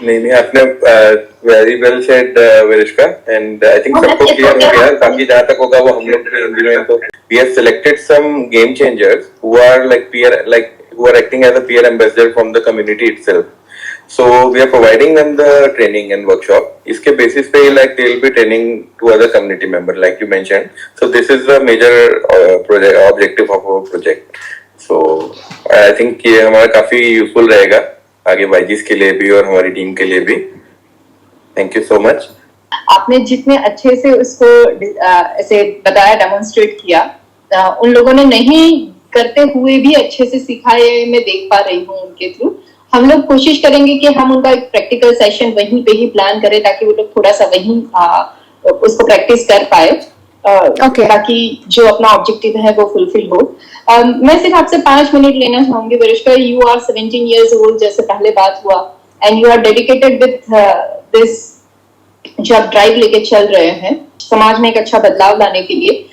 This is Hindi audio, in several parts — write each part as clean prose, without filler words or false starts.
नहीं नहीं, आपने very well said Virishka, and I think सबको क्लियर हो गया। बाकी जहाँ तक होगा वो हम लोग में, तो we have selected some game changers who are who are acting as a peer ambassador from the community itself. So we are providing them the training and workshop. इसके basis पे like they will be training to other community member like you mentioned. So this is the major objective of our project. So I think ये हमारा काफी useful रहेगा आगे वाइजीज के लिए भी और हमारी टीम के लिए भी। Thank you so much. आपने जितने अच्छे से उसको ऐसे बताया, डेमोन्स्ट्रेट किया, उन लोगों ने नहीं करते हुए भी अच्छे से सिखाए, मैं देख पा रही हूँ उनके थ्रू। हम लोग कोशिश करेंगे कि हम उनका एक प्रैक्टिकल सेशन वहीं पे ही प्लान करें ताकि वो लोग थोड़ा सा वहीं उसको प्रैक्टिस कर पाए, ताकि जो अपना ऑब्जेक्टिव है वो फुलफिल हो। मैं सिर्फ आपसे 5 मिनट लेना चाहूंगी Virishka. You are 17 years old, जैसे पहले बात हुआ, and you are dedicated with this, जो आप ड्राइव लेके चल रहे हैं समाज में एक अच्छा बदलाव लाने के लिए।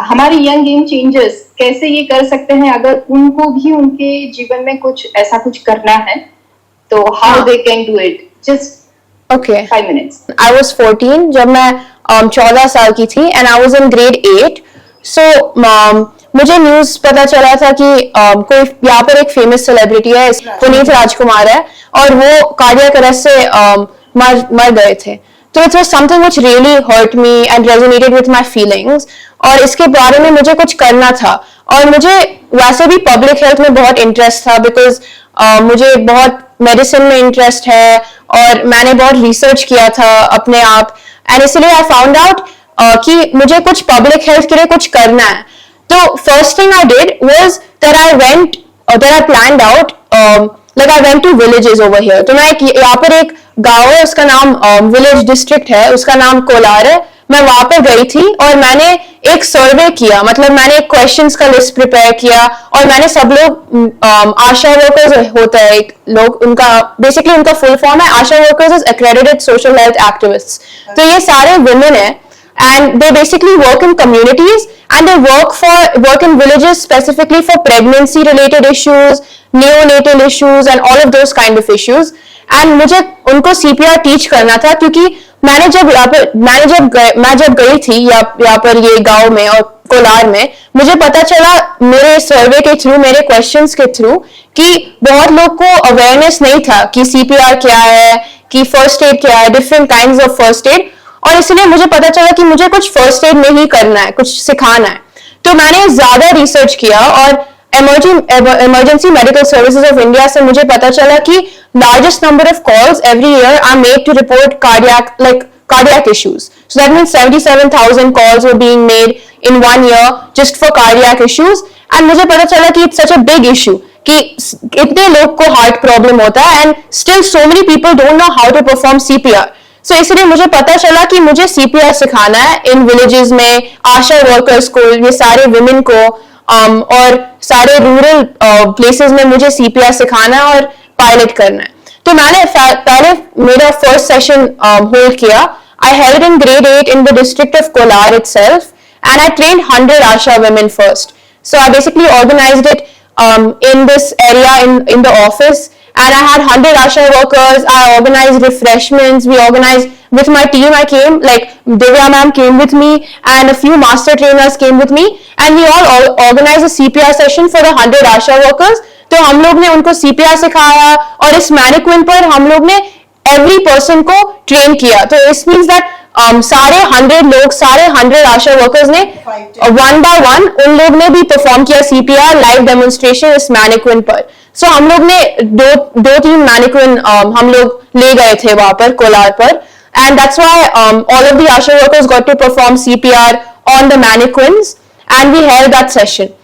हमारे यंग गेम चेंजर्स कैसे ये कर सकते हैं अगर उनको भी उनके जीवन में कुछ ऐसा कुछ करना है, तो how they can do it? Just 5 minutes. I was 14 जब मैं 14 साल की थी, and I was in grade 8. सो मुझे न्यूज पता चला था कि कोई यहाँ पर एक फेमस सेलिब्रिटी है, पुनीत राजकुमार है, और वो कार्डियक अरेस्ट से मर गए थे। तो it was something which really hurt me and resonated with my feelings, और इसके बारे में मुझे कुछ करना था। और मुझे वैसे भी पब्लिक हेल्थ में बहुत इंटरेस्ट था, बिकॉज मुझे बहुत मेडिसिन में इंटरेस्ट है और मैंने बहुत रिसर्च किया था अपने आप, एंड इसलिए आई फाउंड आउट कि मुझे कुछ पब्लिक हेल्थ के लिए कुछ करना है। तो first thing I did was that I planned out, like I went to villages over here. तो मैं यहाँ पर एक गांव है, उसका नाम विलेज डिस्ट्रिक्ट है, उसका नाम कोलार है। मैं वहां पर गई थी और मैंने एक सर्वे किया, मतलब मैंने एक क्वेश्चंस का लिस्ट प्रिपेयर किया, और मैंने सब लोग आशा वर्कर्स होता है एक लोग, उनका बेसिकली उनका फुल फॉर्म है ASHA workers is accredited social health activists. तो ये सारे वुमेन है, and they basically work in communities, and they work in villages specifically for pregnancy related issues, neonatal issues and all of those kind of issues. And मुझे उनको CPR टीच करना था, क्योंकि मैं जब गई थी यहाँ पर ये गांव में और कोलार में, मुझे पता चला मेरे सर्वे के थ्रू, मेरे क्वेश्चंस के थ्रू, कि बहुत लोग को अवेयरनेस नहीं था कि CPR क्या है, कि फर्स्ट एड क्या है, different kinds of first aid. और इसलिए मुझे पता चला कि मुझे कुछ फर्स्ट एड में ही करना है, कुछ सिखाना है। तो मैंने ज्यादा रिसर्च किया, और emergency medical services of India से मुझे पता चला कि largest number of calls every year are made to report cardiac issues. So that means 77,000 calls were being made in 1 year just for cardiac issues. And मुझे पता चला कि it's such a big issue कि इतने लोग को हार्ट प्रॉब्लम होता है, and still so many people don't know how to perform CPR. So इसलिए मुझे पता चला कि मुझे CPR सिखाना है इन विलेजेस में, आशा वर्कर्स को, ये सारे वुमेन को, और सारे रूरल प्लेसेस में मुझे CPR सिखाना है और पायलट करना है। तो मैंने पहले मेरा फर्स्ट सेशन होल्ड किया। I held in grade 8 in the district of Kolar itself, and I trained 100 Asha women first. So I basically organized it in this area in the office, and I had 100 Asha workers. I organized refreshments. We organized with my team. I came, like Divya ma'am came with me, and a few master trainers came with me, and we all organized a CPR session for the 100 Asha workers. तो हम लोग ने उनको CPR सिखाया, और इस मैनिक्विन पर हम लोग ने एवरी पर्सन को ट्रेन किया। तो इस मीन्स दैट सारे 100 आशा वर्कर्स ने 1 by 1 उन लोग ने भी परफॉर्म किया CPR लाइव डेमोन्स्ट्रेशन इस मैनिक्विन पर। सो हम लोग ने दो 3 मैनिक्विन हम लोग ले गए थे वहां पर कोलार पर, and that's why all of the ASHA workers got to perform CPR on the mannequins, and we held that session.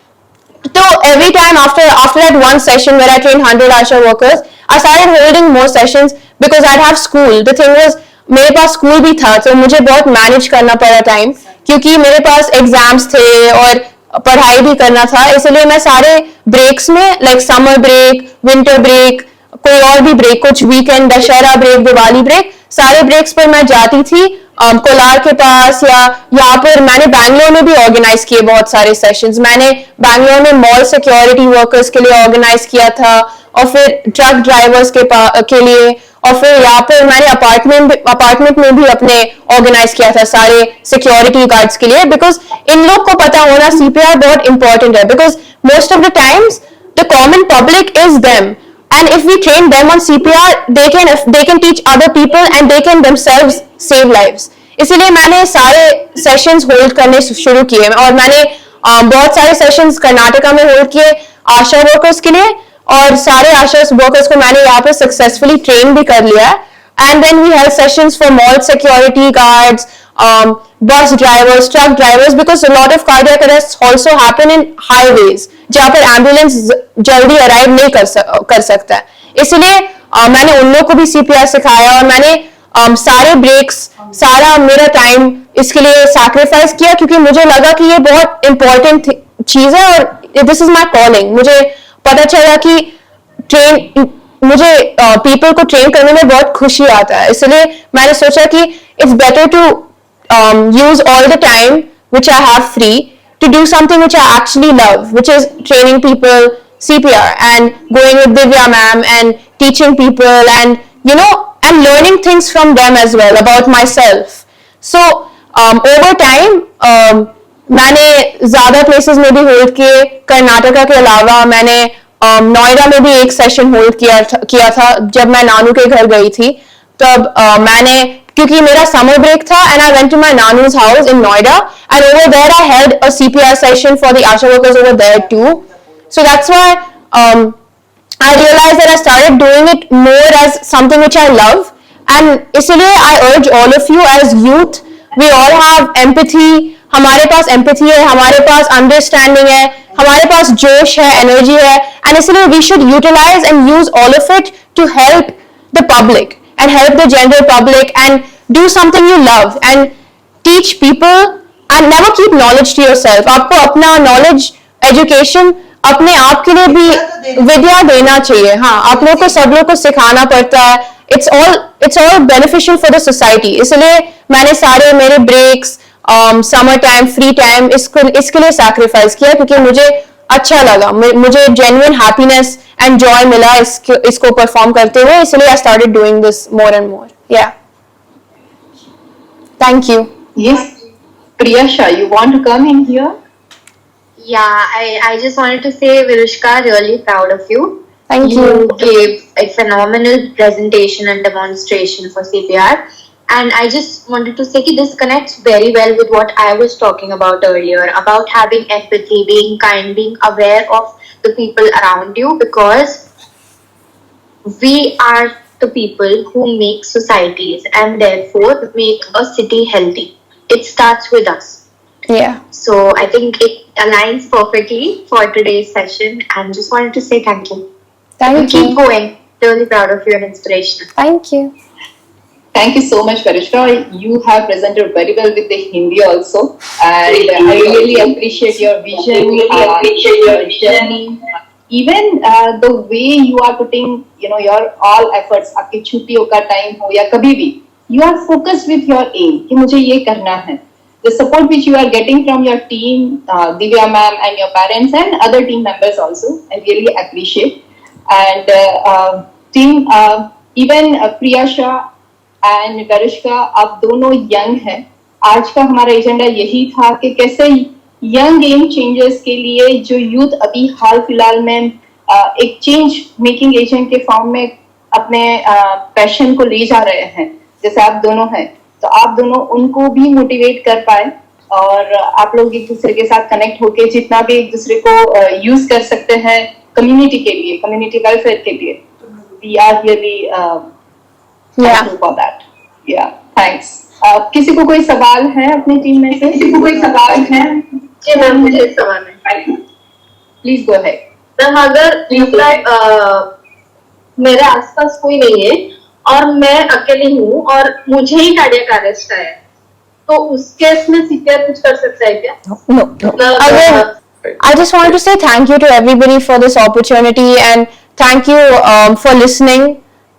So every time after that one session where I trained 100 Asha workers, I started holding more sessions because I'd have school. The thing was, मेरे पास स्कूल भी था, तो मुझे बहुत मैनेज करना पड़ा टाइम, क्योंकि मेरे पास एग्जाम्स थे और पढ़ाई भी करना था। इसलिए मैं सारे ब्रेक्स में, like summer break, winter break, कोई और भी ब्रेक, कुछ weekend, Dussehra break, Diwali break, सारे ब्रेक्स पर मैं जाती थी कोलार के पास, या यहाँ पर मैंने बैंगलोर में भी ऑर्गेनाइज किए बहुत सारे सेशंस। मैंने बैंगलोर में मॉल सिक्योरिटी वर्कर्स के लिए ऑर्गेनाइज किया था, और फिर ट्रक ड्राइवर्स के लिए, और फिर यहाँ पर मैंने अपार्टमेंट में भी अपने ऑर्गेनाइज किया था सारे सिक्योरिटी गार्ड्स के लिए, बिकॉज इन लोग को पता होना CPR बहुत इंपॉर्टेंट है, because most of the times the common public is them, and if we train them on CPR, they can teach other people and they can themselves save lives. इसीलिए मैंने सारे सेशंस होल्ड करने शुरू किए, और मैंने बहुत सारे सेशंस कर्नाटका में होल्ड किए आशा वर्कर्स के लिए, और सारे आशा वर्कर्स को मैंने यहाँ पे सक्सेसफुली ट्रेन भी कर लिया है. And then we held sessions for mall security guards, bus drivers, truck drivers, because a lot of cardiac arrests also happen in highways, जहाँ पर एम्बुलेंस जल्दी अराइव नहीं कर सकता है. इसलिए मैंने उन लोगों को भी CPR सिखाया, और मैंने सारे ब्रेक्स, सारा मेरा टाइम इसके लिए सैक्रिफाइस किया, क्योंकि मुझे लगा कि ये बहुत इंपॉर्टेंट चीज है और दिस इज माई कॉलिंग. मुझे पता चला कि मुझे पीपल को ट्रेन करने में बहुत खुशी आता है, इसलिए मैंने सोचा कि it's better to use all the time which I have free to do something which I actually love, which is training people CPR and going with Divya ma'am and teaching people, and and learning things from them as well about myself. So over time मैंने ज्यादा places में भी होल्ड किए. कर्नाटका के अलावा मैंने नोएडा में भी एक सेशन होल्ड किया था जब मैं नानू के घर गई थी. तब मैंने, क्योंकि मेरा समर ब्रेक था, and I went to my nanu's house in Noida, and over there I held a CPR session for the ASHA workers over there too. So that's why I realized that I started doing it more as something which I love, and इसलिए I urge all of you as youth, we all have empathy. हमारे पास empathy है, हमारे पास understanding है, हमारे पास जोश है, energy है, and इसलिए we should utilize and use all of it to help the public and help the general public and do something you love and teach people, and never keep knowledge to yourself. आपको अपना knowledge, education अपने आप के लिए भी विद्या देना चाहिए. हाँ, आप लोगों को, सब लोग को सिखाना पड़ता है. It's all beneficial for the society. इसलिए मैंने सारे मेरे breaks, summer time, free time इसके लिए सैक्रिफाइस किया, क्योंकि मुझे अच्छा लगा, मुझे जेन्युइन हैप्पीनेस एंड जॉय मिला इसको परफॉर्म करते हुए, इसलिए I started doing this more and more. Yeah thank you. Yes, Priyasha, you want to come in here? Yeah, I just wanted to say, Virushka, really proud of you. Thank you. You gave a phenomenal presentation and demonstration for CPR. And I just wanted to say that this connects very well with what I was talking about earlier, about having empathy, being kind, being aware of the people around you, because we are the people who make societies and therefore make a city healthy. It starts with us. Yeah. So I think it aligns perfectly for today's session, and just wanted to say thank you. Thank you. Keep going. Really proud of you and inspirational. Thank you. Thank you so much, Varishka. You have presented very well with the Hindi also, and I really appreciate your vision, your journey. Even the way you are putting, your all efforts. आपकी छुट्टियों का टाइम हो या कभी भी, you are focused with your aim कि मुझे ये करना है. The support which you are getting from your team, Divya ma'am and your parents and other team members also, I really appreciate. And team, even Priyasha and Varishka, आप दोनों यंग हैं. आज का हमारा एजेंडा यही था कि कैसे यंग गेम चेंजर्स के लिए, जो यूथ अभी हाल फिलहाल में एक चेंज मेकिंग एजेंट के फॉर्म में अपने पैशन को ले जा रहे हैं, जैसे आप दोनों हैं, तो आप दोनों उनको भी मोटिवेट कर पाए, और आप लोग एक दूसरे के साथ कनेक्ट होके जितना भी एक दूसरे को यूज कर सकते हैं कम्युनिटी के लिए, कम्युनिटी वेलफेयर के लिए. We are really thankful for that. Yeah, thanks. किसी को कोई सवाल है अपनी टीम में से? किसी को कोई सवाल है? जी मैम, मुझे एक सवाल है. Please go ahead. मैम, अगर मेरे आसपास कोई नहीं है और मैं अकेली हूँ और मुझे ही कार्डियक अरेस्ट है, तो उस केस में CPR कुछ कर सकता है क्या? No. Again, I just wanted to say thank you to everybody for this opportunity, and thank you for listening.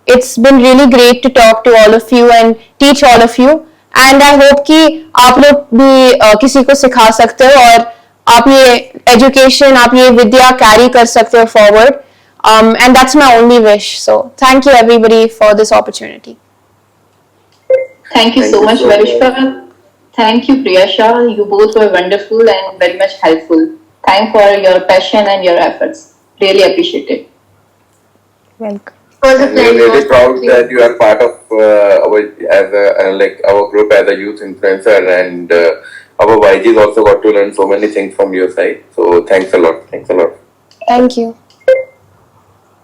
It's been really great to talk to all of you and teach all of you, and I hope कि आप लोग भी किसी को सिखा सकते हो और आप ये education, आप ये विद्या carry कर सकते हो forward. and that's my only wish. So thank you everybody for this opportunity. Thank you so much, Varishka. Thank you, Priyasha. You both were wonderful and very much helpful. Thanks for your passion and your efforts. Really appreciate it. Welcome. It was a And we're pleasure. really proud that you are part of our group as a youth influencer, and our YGs also got to learn so many things from your side. So thanks a lot. Thanks a lot. Thank you.